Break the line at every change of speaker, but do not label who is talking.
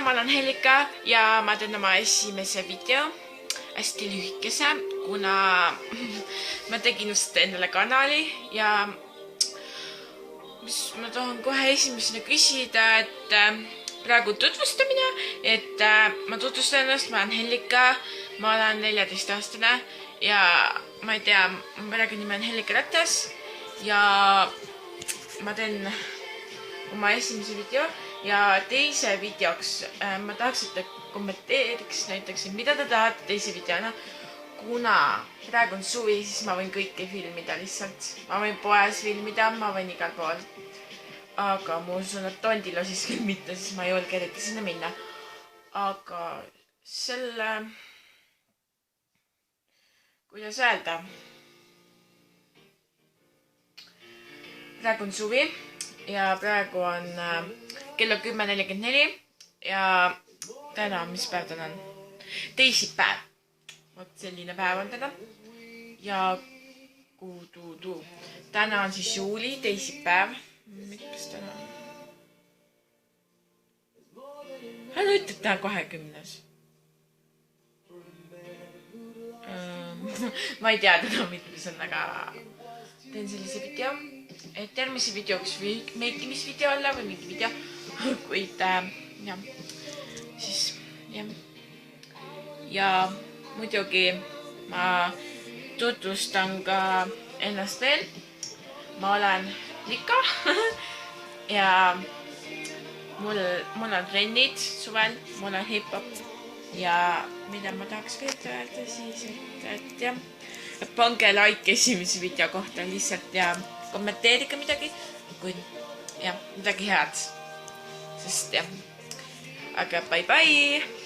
ma olen Hellika ja ma teen oma esimese video hästi lühikese, kuna ma tegin just endale kanali ja mis ma tahan kohe esimesena küsida, et praegu tutvustamine, et ma tutvustan ennast, ma olen Hellika, ma olen 14-aastane ja ma ei tea, mu perekonnanimi on Hellika Ratas ja ma teen oma esimese video ja teise videoks ma tahaks, et te kommenteeriks näiteks, mida te tahate teise videona, kuna praegu on suvi, siis ma võin kõike filmida lihtsalt. Ma võin poes filmida, ma võin igal pool. Aga ma usun, et Tondilo siis küll mitte, siis ma ei julge eriti sinna minna. Aga selle... kuidas öelda? Praegu on suvi ja praegu on kell 10:44 ja täna, mis päev täna on? Teisipäev. Vot selline päev on täna. Ja täna on siis juuli, teisipäev. Mitmes täna on? Hän ütleb, et täna 20. Ma ei tea täna mitmes on, aga teen sellise video. Et järgmise videoks või meikimisvideo olla või mingi video, kuid jah, siis jah. Ja muidugi ma tutvustan ka ennast veel. Ma olen Lika ja mul on trennid suvel, mul on hip-hop ja mida ma tahaks veel öelda siis, et jah, pange like esimese video kohta lihtsalt ja kommenteerige midagi, kui jah, midagi head, sest jah, aga bye bye!